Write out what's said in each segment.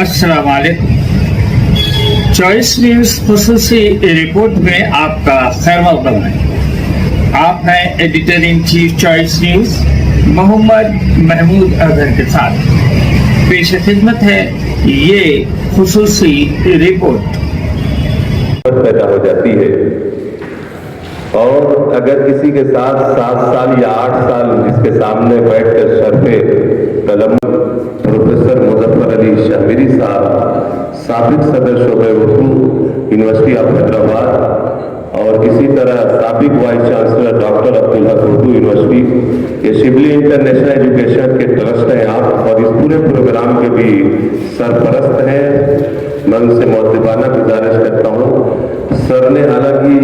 अस्सलाम वालेकुम। Choice news खुसूसी report में आपका खैर मक़दम है। आप हैं editor in chief Choice News Mohammad Mahmood Azhar के साथ। पेश खिदमत है ये खुसूसी रिपोर्ट। पैदा हो जाती है और अगर किसी के साथ 7 साल या 8 साल जिसके सामने बैठकर शर्फे कलम प्रोफेसर मुजफ्फर अली शामिरी साहब साबिक सदर शोबे उर्दू यूनिवर्सिटी ऑफ हैदराबाद और इसी तरह साबिक vice chancellor doctor Abdul Haq Urdu university, ये शिबली इंटरनेशनल एजुकेशन के ट्रस्ट हैं आप और इस पूरे प्रोग्राम के भी सरपरस्त हैं। मैं उनसे मुअद्दिबाना गुजारिश करता हूँ। सर ने हालांकि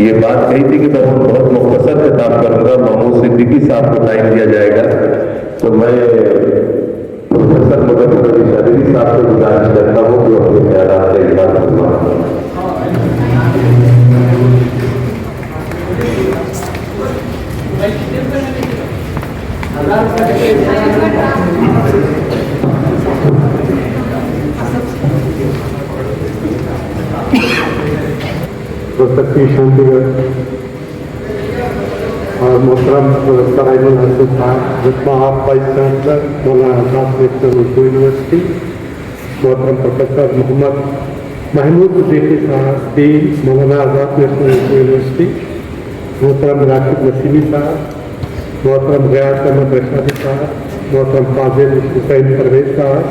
ये बात कही थी कि मैं बहुत मुख्तसर खिताब करूंगा, महमूद सिद्दीकी साहब को टाइम दिया जाएगा, तो मैं प्रोफेसर मुजफ्फर अली शामिरी साहब से गुजारिश करता हूँ कि अपने ख्यालात से इजहार फरमाएं। की शांतिगर और मोहतरम प्रोफेसर अईमन हसन साहब जितना आप vice chancellor Maulana Azad national Urdu university, मोहतरम प्रोफेसर मोहम्मद महमूद सिद्दीकी साहब dean Maulana Azad national Urdu university, मोहतरम राशिद नसीमी साहब, मोहतरम गयास अहमद रशादी साहब, मोहतरम फाजिल हुसैन परवेज साहब,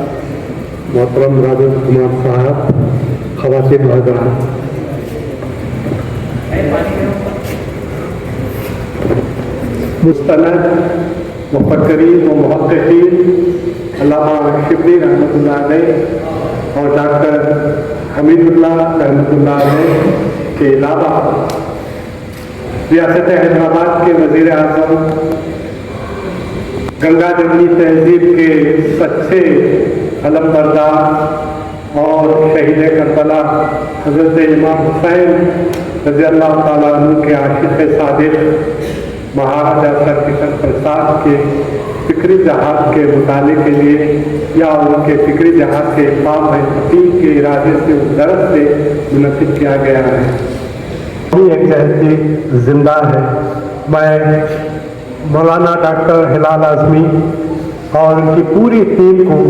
मोहतरम राजेंद्र कुमार साहब, खवातीन व हज़रात, मुस्तनद मुफक्करीन व मुहक्किकीन अल्लामा शिबली रहमतुल्लाह अलैह और डॉक्टर हमीदुल्लाह रहमतुल्लाह अलैह के अलावा रियासत हैदराबाद के वज़ीर आज़म, गंगा जमनी तहजीब के सच्चे अलमबरदार और शहीद करबला हज़रत इमाम हुसैन रज़ी अल्लाह ताला अन्हु के आशिक़ सादिक़ महाराजा सर किशन प्रसाद के फिक्री जहाज के मुताले के लिए या उनके फिक्री जहाज के इक़ाम हकीम के इरादे से उस दरस से मुनक़िद किया गया है। एक जहती जिंदा है। मैं मौलाना डॉक्टर हिलाल आज़मी और उनकी पूरी टीम को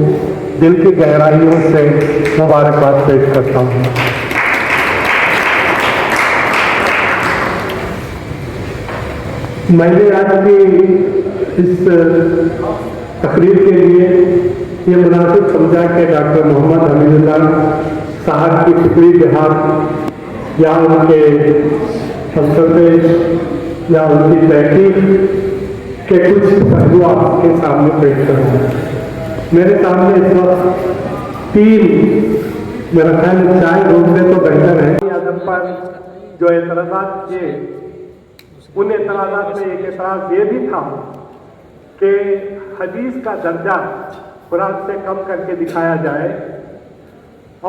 दिल की गहराइयों से मुबारकबाद पेश करता हूँ। मैंने आज की इस तकरीर के लिए ये मुनासिब समझा कि डॉक्टर मोहम्मद हमीदुल्लाह साहब की फिक्री जहाज या उनके फलसफे या उनकी तहकीक के कुछ पहलू आपके सामने पेश करूँ। मेरे सामने इस वक्त 3 मेरा ख्याल चाय रोक दे तो बेहतर है। आदम पर जो एतराज़ात किए, उन एतराज़ात में एक एतराज़ ये भी था कि हदीस का दर्जा कुरान से कम करके दिखाया जाए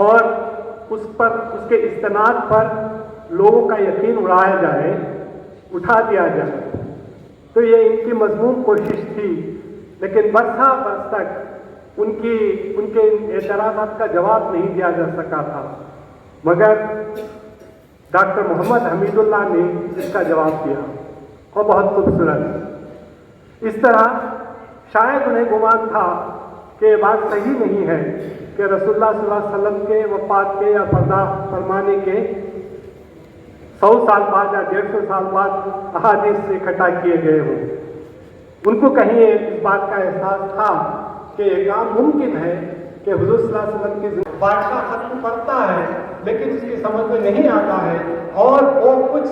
और उस पर उसके इस्तेनाद पर लोगों का यकीन उड़ाया जाए, उठा दिया जाए। तो ये इनकी मज़मूम कोशिश थी, लेकिन बरसा बरस तक उनके एतराज़ात का जवाब नहीं दिया जा सका था, मगर डॉक्टर मोहम्मद हमीदुल्लाह ने इसका जवाब दिया और बहुत खूबसूरत। इस तरह शायद उन्हें गुमान था कि ये बात सही नहीं है कि रसूलुल्लाह सल्लल्लाहु अलैहि वसल्लम के वफ़ात के या पर्दा फरमाने के 100 साल बाद या 150 साल बाद अहादीस से इकट्ठा किए गए हों। उनको कहीं इस बात का एहसास था कि ये काम मुमकिन है कि हुज़ूर सल्लल्लाहु अलैहि वसल्लम की बादशाह खत्म पढ़ता है लेकिन उसकी समझ में नहीं आता है और वो कुछ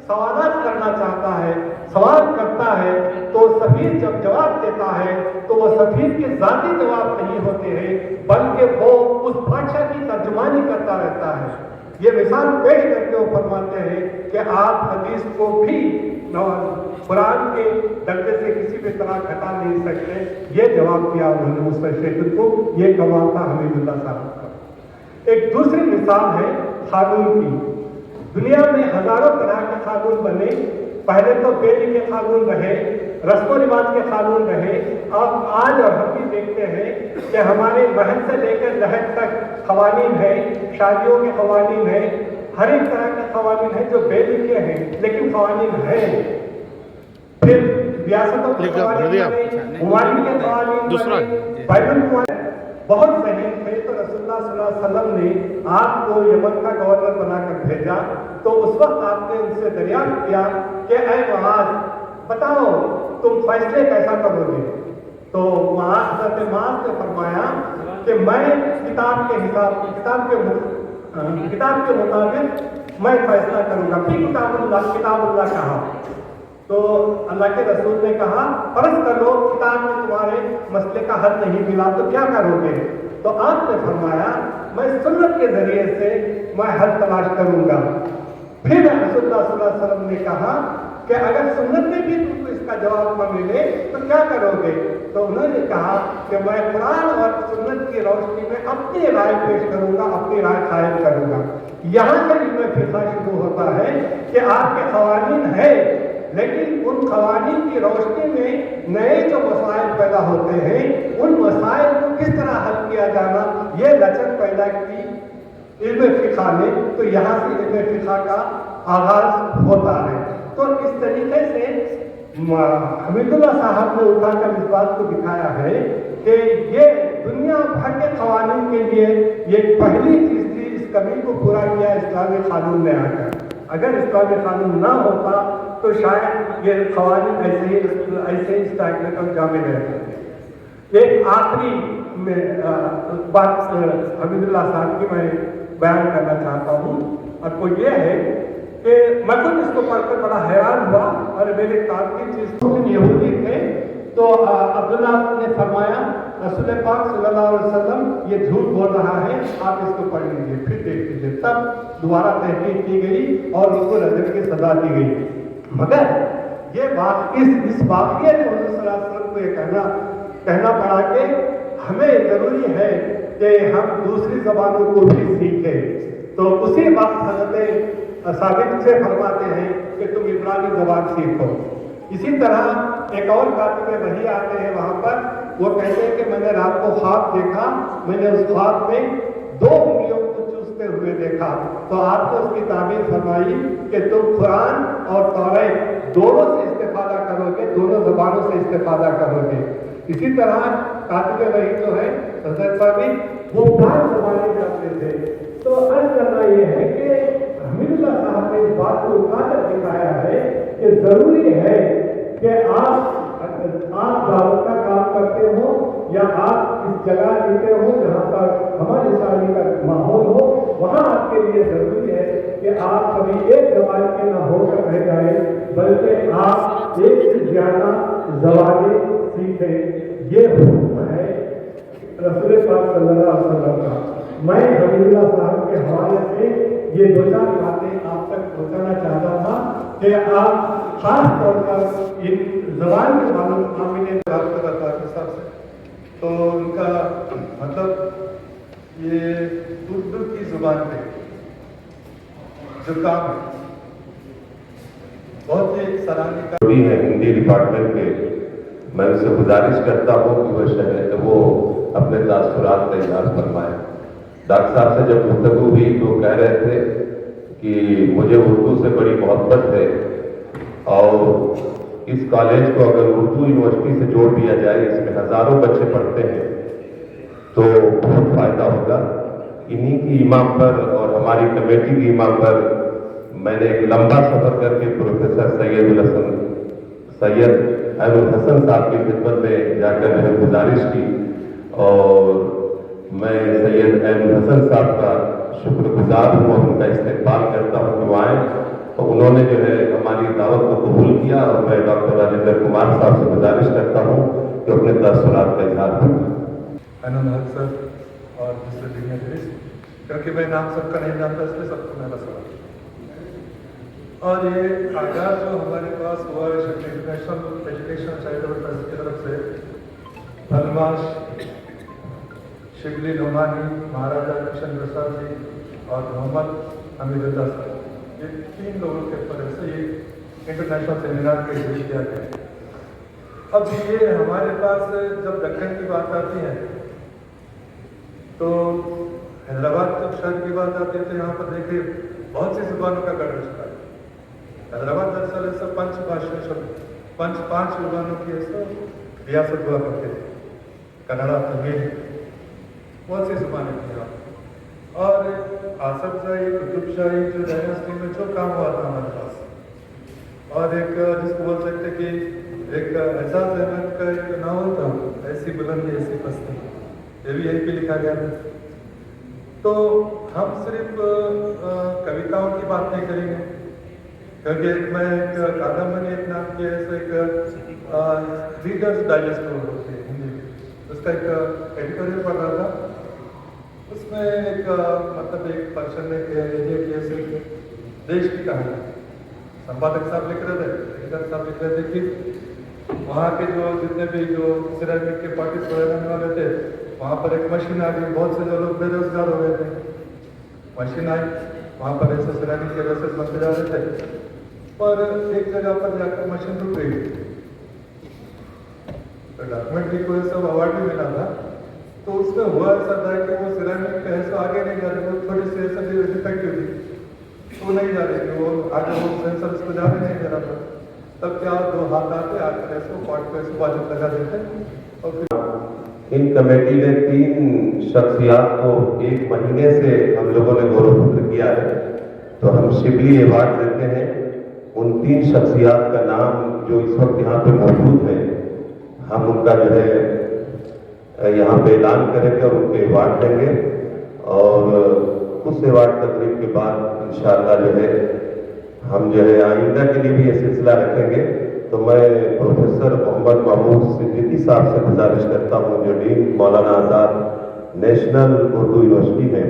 सवालात करना चाहता है, सवाल करता है तो सफीर जब जवाब देता है तो वो सफीर के ज़ाती जवाब नहीं होते हैं, बल्कि वो उस बादशाह की तर्जुमानी करता रहता है। ये मिसाल पेश करके वो फरमाते हैं कि आप हदीस को भी कुरान के दर्जे से किसी भी तरह घटा नहीं सकते। ये जवाब दिया उन्होंने उस शेखर को। ये कमाल था हमीदुल्लाह साहब का। एक दूसरी मिसाल है कानून की। दुनिया में हजारों तरह के कानून बने, पहले तो बेलिखे कानून रहे, रस्म रिवाज के कानून रहे, अब आज और हम भी دیکھتے ہیں کہ ہمارے محل سے لے کر لحد تک قوانین ہیں، شادیوں کے قوانین ہیں، ہر ایک طرح کے قوانین ہیں جو بے لکھے ہیں لیکن قوانین ہیں. پھر ریاستوں کے قوانین بنے، ممالک کے قوانین بنے، بین الملک بہت صحیح تھے. تو رسول اللہ صلی اللہ علیہ وسلم نے آپ کو یمن کا گورنر بنا کر بھیجا. تو اس وقت آپ نے ان سے دریافت کیا کہ اے معاذ بتاؤ تم فیصلے کیسا کرو گے؟ تو حضرت معاذ نے فرمایا کہ میں کتاب کے مطابق میں فیصلہ کروں گا. پھر کتاب اللہ کہا تو اللہ کے رسول نے کہا فرض کر لو کتاب میں تمہارے مسئلے کا حل نہیں ملا تو کیا کرو گے؟ تو آپ نے فرمایا میں سنت کے ذریعے سے میں حل تلاش کروں گا. پھر رسول اللہ صلی اللہ علیہ وسلم نے کہا کہ اگر سنت میں بھی تم کو اس کا جواب نہ ملے تو کیا کرو گے؟ تو انہوں نے کہا کہ میں قرآن اور سنت کی روشنی میں اپنی رائے پیش کروں گا، اپنی رائے قائم کروں گا. یہاں سے علم فقہ شروع ہوتا ہے کہ آپ کے قوانین ہیں لیکن ان قوانین کی روشنی میں نئے جو مسائل پیدا ہوتے ہیں ان مسائل کو کس طرح حل کیا جانا، یہ لچک پیدا کی علم فقہ نے. تو یہاں سے علم فقہ کا آغاز ہوتا ہے. تو اس طریقے سے حمید اللہ صاحب نے اٹھا کر اس بات کو دکھایا ہے کہ یہ دنیا بھر کے قوانین کے لیے یہ پہلی چیز تھی. اس کمی کو پورا کیا اسلامی قانون نے آ کر. اگر اسلامی قانون نہ ہوتا تو شاید یہ قوانین ایسے اسٹیگنٹ اور جامد رہتے. ایک آخری بات حمید اللہ صاحب کی میں بیان کرنا چاہتا ہوں اور وہ یہ ہے کہ میں خود اس کو پڑھ کر بڑا حیران ہوا اور میرے کام کی چیز یہودی تھے. تو عبداللہ نے فرمایا رسول پاک صلی اللہ علیہ وسلم یہ جھوٹ بول رہا ہے، آپ اس کو پڑھ لیجیے پھر دیکھ لیجیے. تب دوبارہ تحقیق کی گئی اور اس کو رجم کی سزا دی گئی. مگر یہ بات اس واقعے میں حضور صلی اللہ علیہ وسلم کو یہ کہنا پڑا کہ ہمیں ضروری ہے کہ ہم دوسری زبانوں کو بھی سیکھیں. تو اسی وقت حضرت ثابت سے فرماتے ہیں کہ تم عبرانی زبان سیکھو. اسی طرح ایک اور کاتب وحی آتے ہیں وہاں پر، وہ کہتے ہیں کہ میں نے رات کو خواب دیکھا، میں نے اس خواب میں 2 انگلیوں کو چوستے ہوئے دیکھا. تو آپ کو اس کی تعبیر فرمائی کہ تم قرآن اور توریت دونوں سے استفادہ کرو گے، دونوں زبانوں سے استفادہ کرو گے. اسی طرح کاتب وحی جو ہے حضرت ثابت وہ 5 زبانیں کرتے تھے. تو عرض کرنا یہ ہے کہ حمید اللہ صاحب نے اس بات کو اٹھا کر دکھایا ہے کہ ضروری ہے کہ آپ دعوت کا کام کرتے ہو یا آپ اس جگہ جیتے ہو جہاں پر ہماری شادی کا ماحول ہو، وہاں آپ کے لیے ضروری ہے کہ آپ کبھی ایک زبان کے نہ ہو کر رہ جائیں بلکہ آپ ایک سے زیادہ زبانیں سیکھیں. یہ حکم ہے رسول پاک صلی اللہ علیہ وسلم کا. میں حمید اللہ صاحب کے حوالے سے یہ 2-4 باتیں آپ تک پہنچانا چاہتا تھا کہ آپ خاص طور پر ان زبان کے معاملے میں بات کر رہا تھا صاحب سے. تو ان کا مطلب یہ اردو کی زبان پہ جو کام ہے بہت ہی سراہنی کا ہے ہندی ڈپارٹمنٹ کے. میں ان سے گزارش کرتا ہوں کہ وہ اپنے تاثرات کا اظہار فرمائیں. ڈاکٹر صاحب سے جب گفتگو ہوئی تو کہہ رہے تھے کہ مجھے اردو سے بڑی محبت ہے اور اس کالج کو اگر اردو یونیورسٹی سے جوڑ دیا جائے، اس میں ہزاروں بچے پڑھتے ہیں تو بہت فائدہ ہوگا. انہی کی امام پر اور ہماری کمیٹی کی امام پر میں نے ایک لمبا سفر کر کے پروفیسر سید احمد الحسن صاحب کی خدمت میں جا کر میں نے گزارش کی اور میں سید احمد الحسن صاحب کا شکر گزار ہوں اور ان کا استقبال کرتا ہوں کہ وہ آئیں. تو انہوں نے جو ہے ہماری دعوت کو قبول کیا اور میں ڈاکٹر راجندر کمار صاحب سے گزارش کرتا ہوں کہ اپنے تاثرات کا اظہار کریں. انند سر اور دوسرے ڈگنیٹریز، کیونکہ میں نام سب کا نہیں جانتا اس لیے سب کو میں بتا. اور یہ آغاز جو ہمارے پاس ہوا ہے انٹرنیشنل ایجوکیشن چیریٹیبل ٹرسٹ کی طرف سے بدماش شبلی نعمانی، مہاراجا کشن پرساد جی اور محمد حمید اللہ صاحب، یہ 3 لوگوں کے اوپر سے یہ انٹرنیشنل سیمینار کے ذریعے کیا گیا. اب یہ ہمارے پاس جب دکن کی بات آتی ہے تو حیدرآباد جب شہر کی بات آتی ہے تو یہاں پر دیکھیے بہت سی زبانوں کا گڑھ رشتہ ہے. حیدرآباد دراصل ایسا پانچ زبانوں کی ایسا ریاست ہوا کرتے تھے. کنڑا تمل بہت سی زبانیں تھیں یہاں. اور آصف شاہی قطب شاہی جو ڈائناسٹی میں جو کام ہوا تھا ہمارے پاس, اور ایک جس کو بول سکتے کہ ایک اعزاز احمد کا ایک ناول تھا ایسی بلندی ایسی پستی, یہ بھی یہیں پہ لکھا گیا تھا. تو ہم صرف کویتاؤں کی بات نہیں کریں گے, کیونکہ ایک میں ایک کادمبنی ایک نام کی ایسا ایک ریڈرز ڈائجسٹ ہوتے ہیں ہندی میں, اس کا ایک ایڈیٹوریل پڑھ رہا تھا. اس میں ایک مطلب ایک پرسن نے یہ کہ ایسے دیش کی کہانی سمپادک صاحب لکھ رہے تھے, ایڈیٹر صاحب لکھ رہے تھے کہ وہاں کے جو جتنے بھی جو سیرامک کے پارٹیز رہنے والے تھے وہاں پر ایک مشین آ گئی, بہت سے جو لوگ بے روزگار ہو گئے تھے. مشین آئی, وہاں پر ایسے سیرامک کے ویسے بنتے جا رہے تھے, پر ایک جگہ پر جا کر مشین رک گئی. تو ڈاکومنٹری کو ایسا اوارڈ بھی ملا تھا. تو اس میں ہوا ایسا تھا کہ وہ سیرامک کا ایسا آگے نہیں جا رہے, وہ تھوڑی سی ایسا ڈیفیکٹیو تھی, وہ نہیں جا رہی تھی, وہ آگے وہ سینسر اس کو جانے نہیں دے رہا تھا. تب کیا دو ہاتھ آتے آ کر ایسے پارٹ کو ایسے بازو لگا دیتے. اور پھر ان کمیٹی نے 3 شخصیات کو 1 مہینے سے ہم لوگوں نے غور و فکر کیا ہے, تو ہم شبلی ایوارڈ دیتے ہیں. ان 3 شخصیات کا نام جو اس وقت یہاں پہ موجود ہیں, ہم ان کا جو ہے یہاں پہ اعلان کریں گے اور ان کو ایوارڈ دیں گے. اور اس ایوارڈ تقریب کے بعد انشاءاللہ جو ہے ہم جو ہے آئندہ کے لیے بھی یہ سلسلہ رکھیں گے. تو میں پروفیسر محمد محمود سدیقی صاحب سے گزارش کرتا ہوں, جو ڈین مولانا آزاد نیشنل اردو یونیورسٹی میں,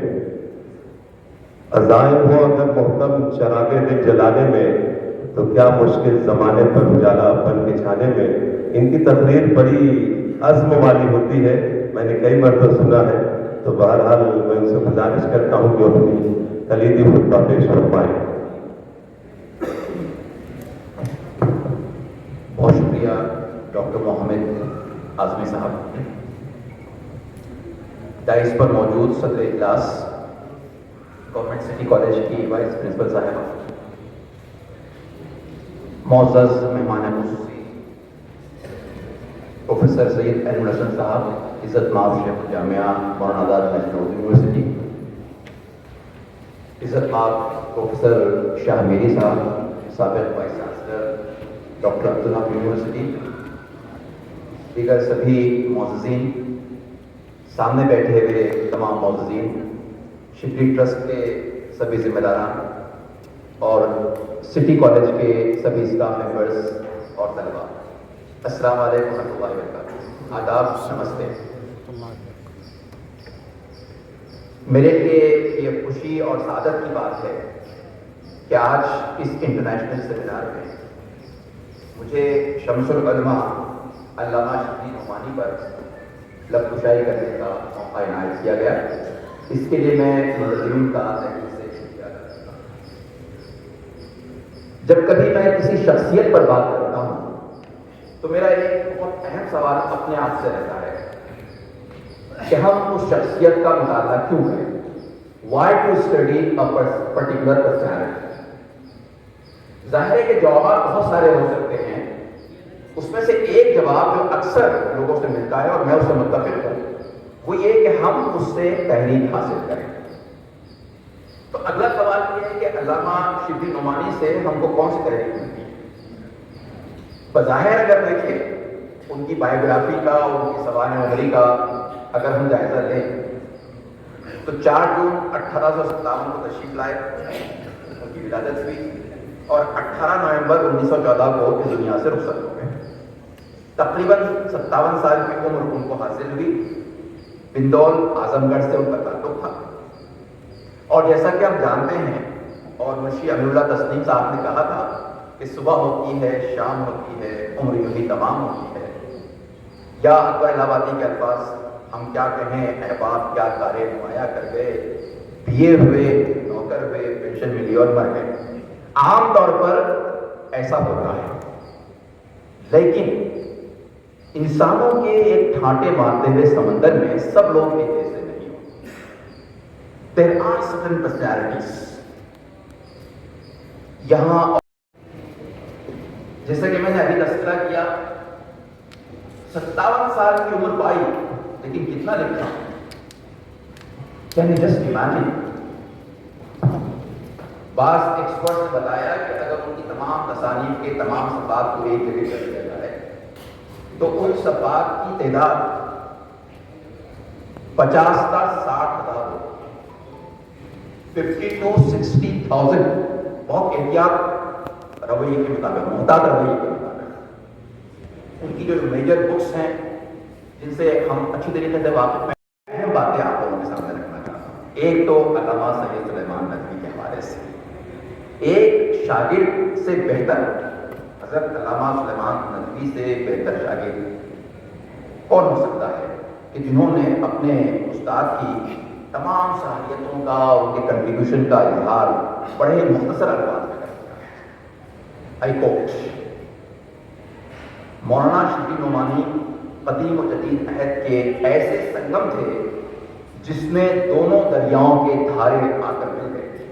عزائم ہو اگر محتم چراغ دل جلانے میں, تو کیا مشکل زمانے پر اجالا پن بچھانے میں. ان کی تقریر بڑی عزم والی ہوتی ہے, میں نے کئی مرتبہ سنا ہے. تو بہرحال میں ان سے گزارش کرتا ہوں کہ اپنی کلیدی خطبہ پیش فرمائیں. بہت شکریہ ڈاکٹر محمد اعظمی صاحب. دائز پر موجود صدر اجلاس گورنمنٹ سٹی کالج کی وائس پرنسپل صاحبہ, معزز مہمان خصوصی پروفیسر سید احمد حسن صاحب, عزت مآب شیخ الجامعہ مولانا آزاد نیشنل اردو یونیورسٹی, عزت مآب پروفیسر شاہ میری صاحب, سابق vice chancellor doctor Abdul Haq university, دیگر سبھی معززین, سامنے بیٹھے ہوئے تمام معززین, شبلی ٹرسٹ کے سبھی ذمہ داران اور سٹی کالج کے سبھی اسٹاف ممبرز اور طلباء, السلام علیکم ورحمۃ اللہ وبرکاتہ. آداب, نمستے. میرے لیے یہ خوشی اور سعادت کی بات ہے کہ آج اس انٹرنیشنل سیمینار میں مجھے شمس العلماء علامہ شبلی نعمانی پر لب کشائی کرنے کا موقع عنایت کیا گیا. اس کے لیے میں منظمین کا تہہ سے شکریہ ادا کرتا ہوں. جب کبھی میں کسی شخصیت پر بات کرتا ہوں تو میرا ایک بہت اہم سوال اپنے آپ سے رہتا ہے کہ ہم اس شخصیت کا مطالعہ کیوں کریں. Why to study a particular personality. ظاہر ہے کہ جوابات بہت سارے ہو سکتے ہیں, اس میں سے ایک جواب جو اکثر لوگوں سے ملتا ہے اور میں اس سے متفق ہوں, وہ یہ کہ ہم اس سے تحریک حاصل کریں. تو اگلا سوال یہ ہے کہ علامہ شبلی نعمانی سے ہم کو کون سی تحریک ملتی ہے. بظاہر اگر دیکھیں ان کی بایوگرافی کا اور ان کی سوانح عمری کا اگر ہم جائزہ لیں تو 4 جون 1857 کو تشریف لائے, ان کی ولادت ہوئی, اور 18 نومبر 1914 کو اس دنیا سے رخصت ہو گئے. تقریباً 57 سال کی عمر ان کو حاصل ہوئی. بندول اعظم گڑھ سے ان کا تعلق تھا, اور جیسا کہ آپ جانتے ہیں اور منشی امین اللہ تسلیم صاحب نے کہا تھا کہ صبح ہوتی ہے, شام ہوتی ہے, عمر یوں ہی تمام ہوتی ہے. یا اکبر الہ آبادی کے الفاظ ہم کیا کہیں, احباب کیا کارے نمایاں کر گئے, پیے ہوئے نوکر ہوئے, پینشن ملی اور مر گئے. عام طور پر ایسا ہوتا ہے, لیکن इंसानों के एक ठाटे मारते हुए समंदर में सब लोग एक जैसे नहीं होते. There are certain personalities. यहां जैसा कि मैंने अभी तस्करा किया, 57 साल की उम्र पाई, लेकिन कितना लिखा. Can you just imagine? बास एक्सपर्ट ने बताया कि अगर उनकी तमाम तसानीफ के तमाम सफ़ात को एक जगह कर दिया जाए तो उन सफ़ात की तादाद 50 से 60,000 हो, 50 to 60,000. बहुत एहतियात रवैये के मुताबिक, मुहतात रवैये के मुताबिक. उनकी जो मेजर बुक्स हैं जिनसे हम अच्छी तरीके से वाकिफ हैं, अहम बातें आप लोगों के सामने रखना चाहता हूँ. एक तो अल्लामा सैयद सुलेमान नदवी के हवाले से, एक शागिर्द से बेहतर, हज़रत अल्लामा सुलेमान नदवी से बेहतर शागिर्द कौन हो सकता है कि जिन्होंने अपने उस्ताद की तमाम सलाहियतों का, उनके कंट्रीब्यूशन का इजहार बड़े मुख्तसर अंदाज में कर दिया. आई कोट, मौलाना शफी नोमानी कदीम और जदीद अहद के ऐसे संगम थे जिसमें दोनों दरियाओं के धारे आकर मिल गए थे.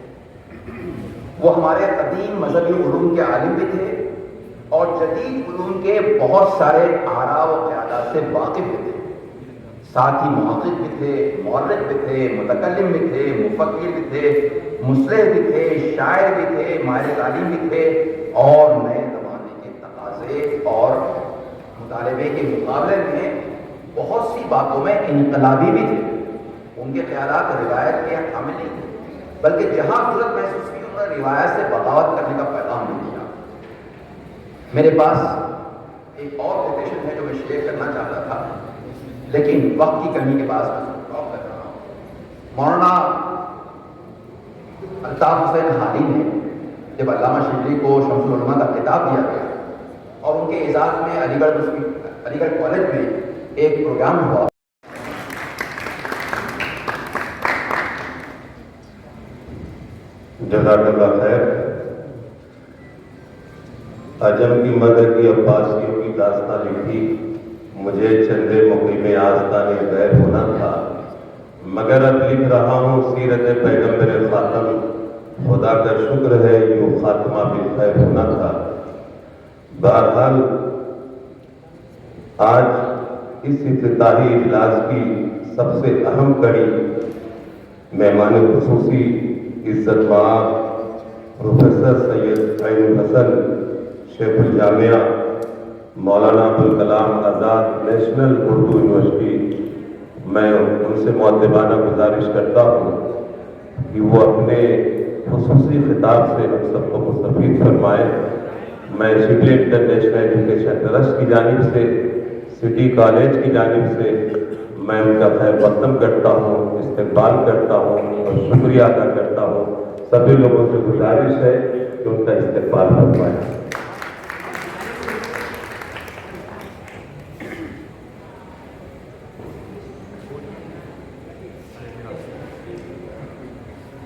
वो हमारे कदीम मजहबी उलूम के आलिम भी थे और जदीद उलूम के बहुत सारे आरा व क़यादात से वाकिफ भी थे. साथ ही मुहक़्क़िक़ भी थे, मौर्रिख़ भी थे, मुतकल्लिम भी थे, मुफ़क्किर भी थे, मुस्लिह भी थे, शायर भी थे, माहिर तालीम भी थे और नए ज़माने के तक़ाज़े और मुतालिबे के मुकाबले में बहुत सी बातों में इनकलाबी भी थे. उनके ख़यालात रिवायत के हामिल नहीं थे, बल्कि जहाँ ज़रूरत महसूस की उन्होंने रिवायत से बगावत करने का पैगाम भी दिया. मेरे पास एक और कोटेशन है जो मैं शेयर करना चाहता था, लेकिन वक्त की कमी के बाद मैं स्टॉप कर रहा हूँ. मौलाना अल्ताफ हुसैन हादी ने जब अल्लामा शिबली को शम्सुल उलमा का खिताब दिया गया और उनके एजाज़ में अलीगढ़ कॉलेज में एक प्रोग्राम हुआ. जज़ाकल्लाह खैर. अजम की मदद की अब्बासियों की दास्तान लिखी, मुझे चंदे मुक़ीम आस्ताने गैर होना था, मगर अब लिख रहा हूँ सीरत पैगम्बर ख़ातम, खुदा का शुक्र है यूँ खात्मा भी खैर होना था. बहरहाल आज इस इफ्तिताही इजलास की सबसे अहम कड़ी मेहमान खुसूसी इज़्ज़त माब प्रोफेसर सैयद ऐनुल हसन शेखुल जामिया मौलाना अब्दुल कलाम आज़ाद नेशनल उर्दू यूनिवर्सिटी, मैं उनसे मुअद्दबाना गुजारिश करता हूँ कि वो अपने खुसूसी खिताब से हम सबको मुस्तफ़ीद फरमाएँ. मैं शिबली इंटरनेशनल एजुकेशन ट्रस्ट की जानिब से, सिटी कॉलेज की जानिब से मैं उनका खैर मक़दम करता हूँ, इस्तक़बाल करता हूँ और शुक्रिया अदा करता हूँ. सभी लोगों से गुजारिश है कि उनका इस्तक़बाल फरमाएँ.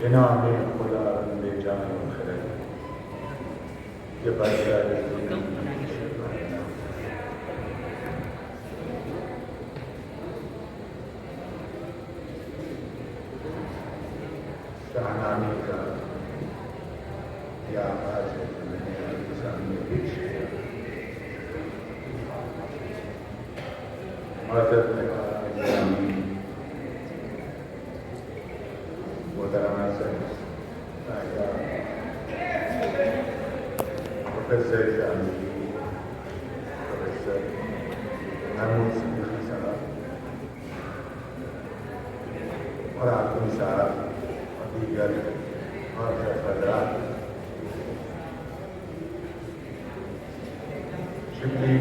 जनाब खुदा ले जान खैर ये बादशाह शाहनामे का या आगाज़ है जो मैंने आपके सामने पेश किया. माज़रत में मोहतरमा प्रोफेसर शामी, प्रोफेसर महमूद सिद्दीकी साहब और आज़मी साहब और दीगर और हज़रात, Shibli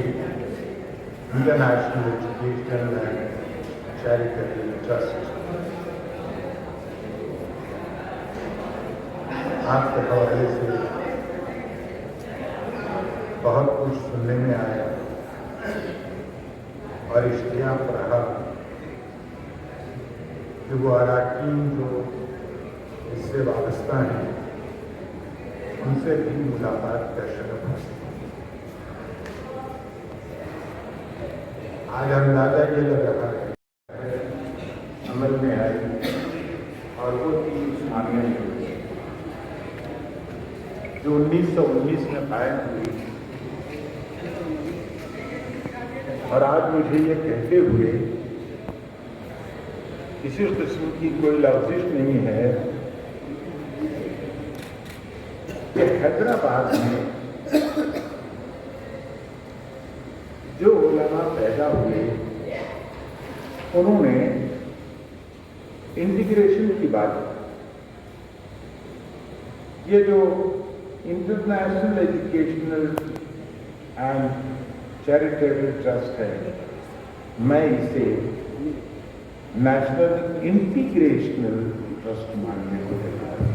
international education and charitable trust आपके हवाले से बहुत कुछ सुनने में आया और इश्तियाक रहा कि वो अराकीन जो इससे वाबस्ता हैं उनसे भी मुलाकात का शरफ हासिल. आज अंदाजा ये लग रहा है अमल में आई और वो थी उस्मानिया यूनिवर्सिटी जो 1919 में कायम हुई। और आज मुझे ये कहते हुए किसी किस्म की कोई लफ्जिश नहीं है कि हैदराबाद में जो उलमा पैदा हुए उन्होंने इंटीग्रेशन की बात की। ये जो international educational and charitable trust है, मैं इसे नेशनल इंटीग्रेशनल ट्रस्ट मानने को तैयार हूं।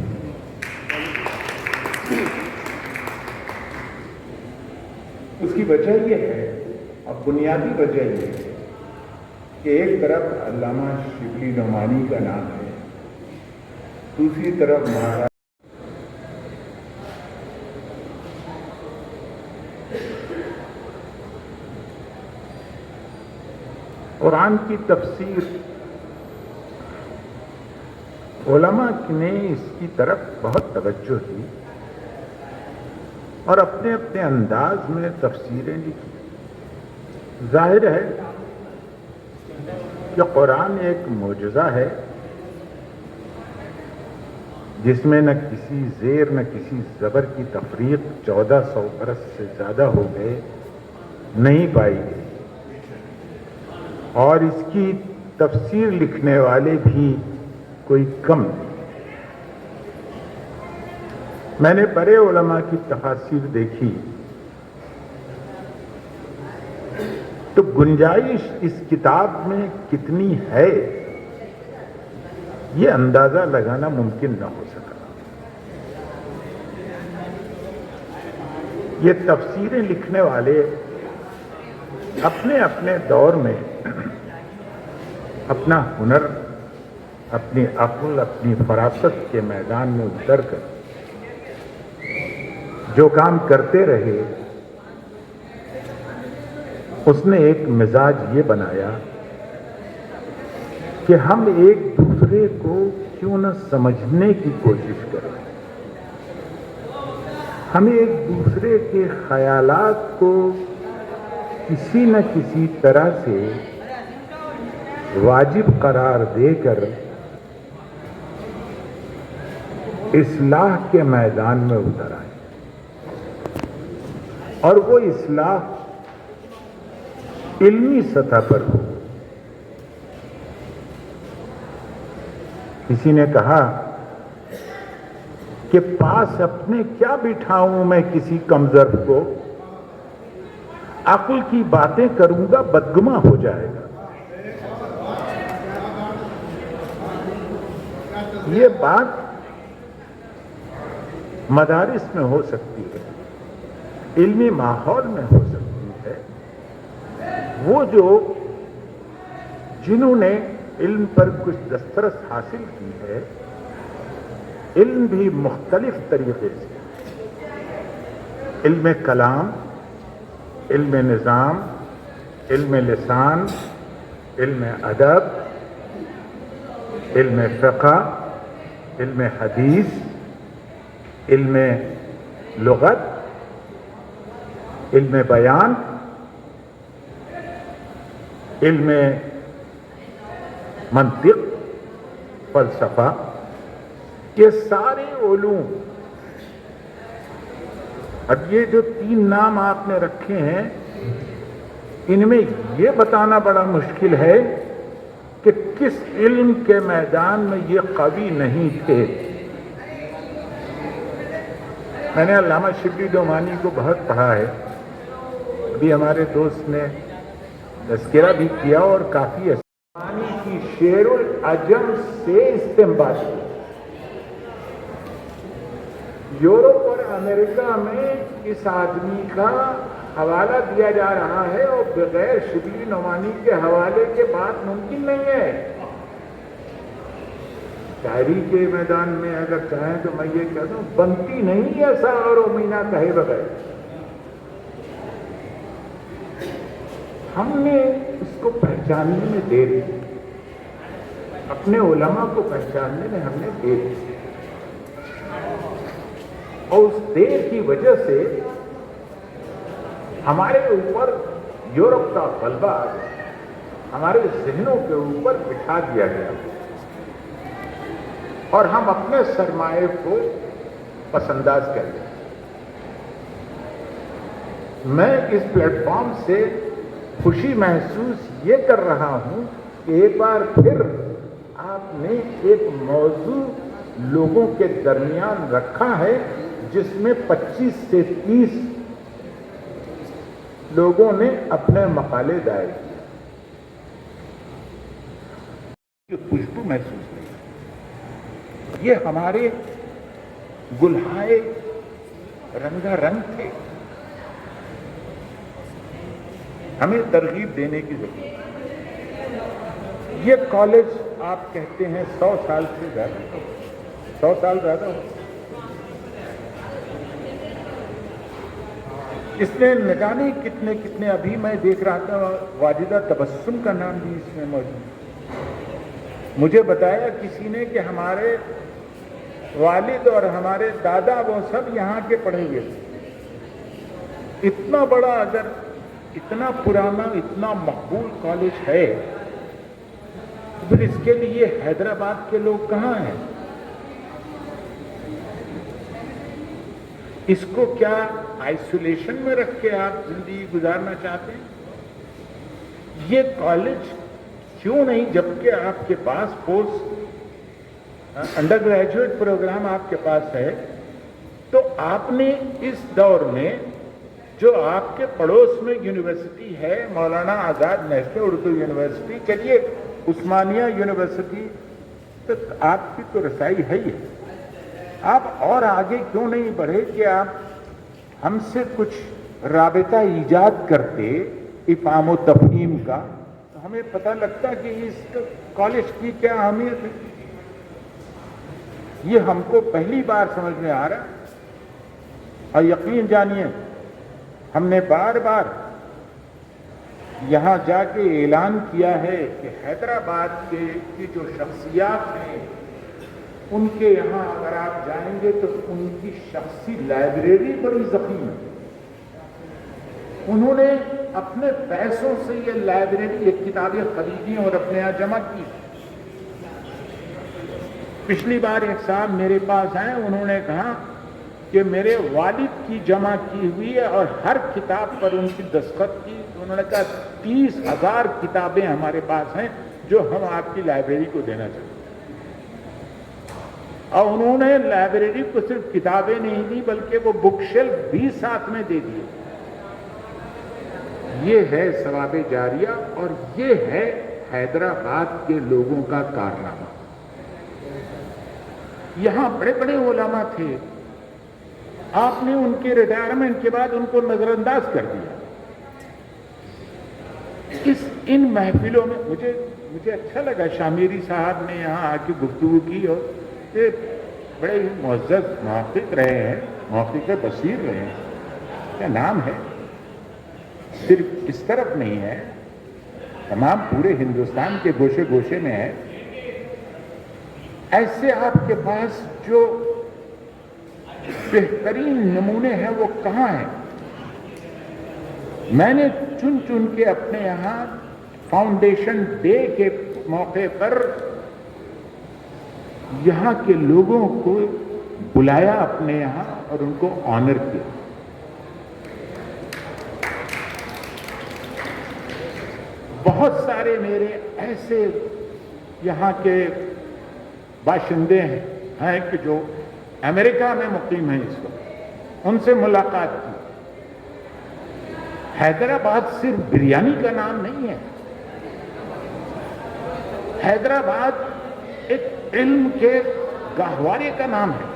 उसकी वजह यह है, अब बुनियादी वजह यह है कि एक तरफ अल्लामा शिबली नोमानी का नाम है, दूसरी तरफ महाराज कुरान की तफसीर उलमा ने इसकी तरफ बहुत तवज्जो दी और अपने अपने अंदाज में तफसीरें लिखी। जाहिर है कि कुरान एक मोजज़ा है जिसमें न किसी ज़ेर न किसी ज़बर की तफरीक 1400 बरस से ज़्यादा हो गए नहीं पाई गई, और इसकी तफसीर लिखने वाले भी कोई कम नहीं। मैंने बड़े उलमा की तफासिर देखी तो गुंजाइश इस किताब में कितनी है ये अंदाजा लगाना मुमकिन न हो सका। ये तफसीरें लिखने वाले अपने अपने दौर में अपना हुनर, अपनी अक्ल, अपनी फरासत के मैदान में उतर कर जो काम करते रहे, उसने एक मिजाज ये बनाया कि हम एक दूसरे को क्यों न समझने की कोशिश करें, हम एक दूसरे के ख्यालात को किसी न किसी तरह से वाजिब करार देकर इस्लाह के मैदान में उतर आए, और वो इस्लाह इल्मी सतह पर हो। किसी ने कहा कि पास अपने क्या बिठाऊं मैं किसी कमजोर को, अक्ल की बातें करूंगा बदगुमा हो जाएगा। ये बात मदारिस में हो सकती है, इल्मी माहौल में हो सकती है। वो जो जिन्होंने इल्म पर कुछ दस्तरस हासिल की है, इल्म भी मुख्तलिफ तरीके से, इल्म कलाम, इल्म निज़ाम, इल्म लिसान, इल्म अदब, इल्म फ़िक़्ह, इल्म हदीस, इल्म लुग़त, इल्म बयान, इल्म मंतिक़, फ़लसफ़ा, ये सारे उलूम। अब ये जो 3 नाम आपने रखे हैं, इनमें ये बताना बड़ा मुश्किल है कि किस इल्म के मैदान में ये कवि नहीं थे। मैंने अल्लामा शिबली नोमानी को बहुत पढ़ा है, अभी हमारे दोस्त ने तज़किरा भी किया और काफ़ी नोमानी की शेरुल अजम से इस्तेमाल किया। यूरोप और अमेरिका में इस आदमी का हवाला दिया जा रहा है और बगैर शिबली नोमानी के हवाले के बात मुमकिन नहीं है। शायरी के मैदान में अगर चाहें तो मैं ये कहता हूं, बनती नहीं है सागर और मीना कहे बगैर। हमने इस इसको पहचानने में देर की, अपने उलमा को पहचानने में हमने देर की, और उस देर की वजह से हमारे ऊपर यूरोप का गलबा हमारे जहनों के ऊपर बिठा दिया गया और हम अपने सरमाए को पसंदाज कर लिया। मैं इस प्लेटफॉर्म से खुशी महसूस ये कर रहा हूं कि एक बार फिर आपने एक मौजू लोगों के दरमियान रखा है जिसमें 25 से 30 लोगों ने अपने मकाले दायर किए। खुशबू महसूस नहीं, ये हमारे गुल्हाए रंगारंग थे, हमें तरगीब देने की जरूरत है। ये कॉलेज आप कहते हैं 100 साल से ज्यादा, 100 साल ज्यादा हो, इसने न जाने कितने कितने, अभी मैं देख रहा था वाजिदा तबस्सुम का नाम भी इसमें मौजूद। मुझे बताया किसी ने कि हमारे वालिद और हमारे दादा वो सब यहाँ के पढ़े हुए थे। इतना बड़ा, अगर इतना पुराना, इतना मकबूल कॉलेज है, तो फिर इसके लिए हैदराबाद के लोग कहाँ हैं? इसको क्या आइसोलेशन में रख के आप जिंदगी गुजारना चाहते हैं? ये कॉलेज क्यों नहीं, जबकि आपके पास पोस्ट अंडर ग्रेजुएट प्रोग्राम आपके पास है, तो आपने इस दौर में जो आपके पड़ोस में यूनिवर्सिटी है, मौलाना आजाद नेशनल उर्दू यूनिवर्सिटी, चलिए उस्मानिया यूनिवर्सिटी, तो आपकी तो रसाई है ही, आप और आगे क्यों नहीं बढ़े कि आप हमसे कुछ राबिता ईजाद करते इफ़ाम व तफ़हीम का, तो हमें पता लगता कि इस कॉलेज की क्या अहमियत है। ये हमको पहली बार समझ में आ रहा, और यकीन जानिए हमने बार बार यहां जाके ऐलान किया है कि हैदराबाद की जो शख्सियात हैं उनके यहाँ अगर आप जाएंगे तो उनकी शख्सी लाइब्रेरी बड़ी ज़ख़ीम है। उन्होंने अपने पैसों से ये लाइब्रेरी, ये किताबें खरीदी और अपने यहाँ जमा की। पिछली बार एक साहब मेरे पास आए, उन्होंने कहा कि मेरे वालिद की जमा की हुई है और हर किताब पर उनकी दस्तखत की। उन्होंने कहा 30,000 किताबें हमारे पास हैं जो हम आपकी लाइब्रेरी को देना चाहते हैं। और उन्होंने लाइब्रेरी को सिर्फ किताबें नहीं दी बल्कि वो बुक शेल्फ भी साथ में दे दिए। ये है सवाबे जारिया और ये है हैदराबाद के लोगों का कारनामा। यहां बड़े बड़े उलमा थे, आपने उनके रिटायरमेंट के बाद उनको नजरअंदाज कर दिया। इन महफिलों में मुझे अच्छा लगा, शामिरी साहब ने यहाँ आके गुफ्तगू की और ये बड़े मुअज़्ज़ज़ मुहक़्क़िक़ रहे हैं, मुहक़्क़िक़ बसीर रहे हैं, क्या नाम है, सिर्फ इस तरफ नहीं है, तमाम पूरे हिंदुस्तान के गोशे गोशे में है। ऐसे आपके पास जो बेहतरीन नमूने हैं वो कहाँ हैं? मैंने चुन चुन के अपने यहाँ फाउंडेशन डे के मौके पर यहाँ के लोगों को बुलाया अपने यहाँ और उनको ऑनर किया। बहुत सारे मेरे ऐसे यहाँ के बाशिंदे हैं कि जो अमेरिका में मुकीम हैं, इस वक्त उनसे मुलाकात की। हैदराबाद सिर्फ बिरयानी का नाम नहीं है, हैदराबाद एक इल्म के गहवारे का नाम है।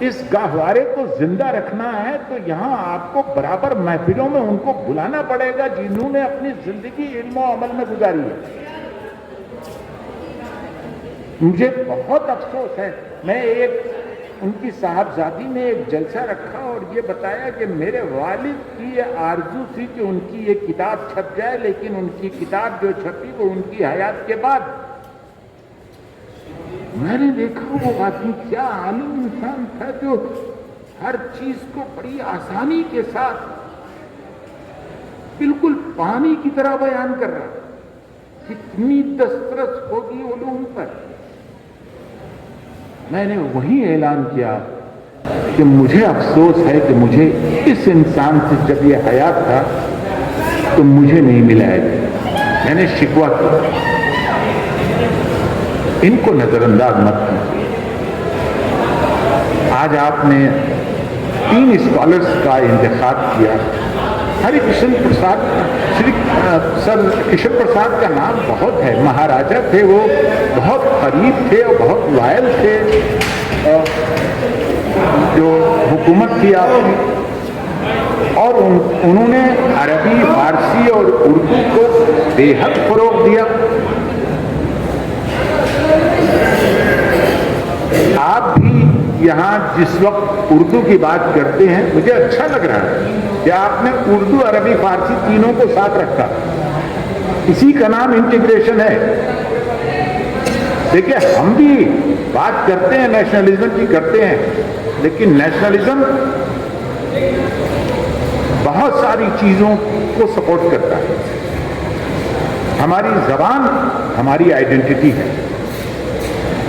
इस गहवारे को जिंदा रखना है तो यहां आपको बराबर महफिलों में उनको बुलाना पड़ेगा जिन्होंने अपनी जिंदगी इल्म और अमल में गुजारी है। मुझे बहुत अफसोस है, मैं एक उनकी साहबजादी ने एक जलसा रखा और ये बताया कि मेरे वालिद की ये आरजू थी कि उनकी ये किताब छप जाए, लेकिन उनकी किताब जो छपी वो उनकी हयात के बाद। मैंने देखा वो आदमी क्या आलिम इंसान था जो हर चीज को बड़ी आसानी के साथ बिल्कुल पानी की तरह बयान कर रहा। कितनी दस्तरस होगी उलूम पर। मैंने वही ऐलान किया कि मुझे अफसोस है कि मुझे इस इंसान से जब ये हयात था तो मुझे नहीं मिला है। मैंने शिकवा किया। इनको नजरअंदाज मत कीजिए। आज आपने 3 स्कॉलर्स का इंतखाब किया। हरिकिशन प्रसाद, श्री सर किशन प्रसाद का नाम बहुत है, महाराजा थे वो, बहुत करीब थे और बहुत लॉयल थे जो हुकूमत थी आपकी, और उन्होंने अरबी, फारसी और उर्दू को बेहद फरोग दिया। आप भी यहाँ जिस वक्त उर्दू की बात करते हैं, मुझे अच्छा लग रहा है कि आपने उर्दू, अरबी, फारसी तीनों को साथ रखा। इसी का नाम इंटीग्रेशन है। देखिए, हम भी बात करते हैं नेशनलिज्म की, करते हैं, लेकिन नेशनलिज्म बहुत सारी चीजों को सपोर्ट करता है। हमारी जबान हमारी आइडेंटिटी है,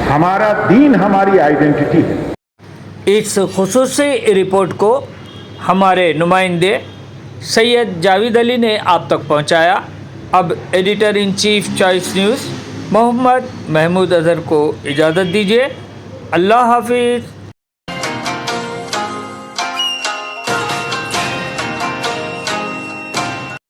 हमारा दीन हमारी आइडेंटिटी है। इस खुसूसी रिपोर्ट को हमारे नुमाइंदे सैयद जावेद अली ने आप तक पहुंचाया। अब editor in chief Choice News Mohammad Mahmood Azhar को इजाज़त दीजिए। अल्लाह हाफिज़।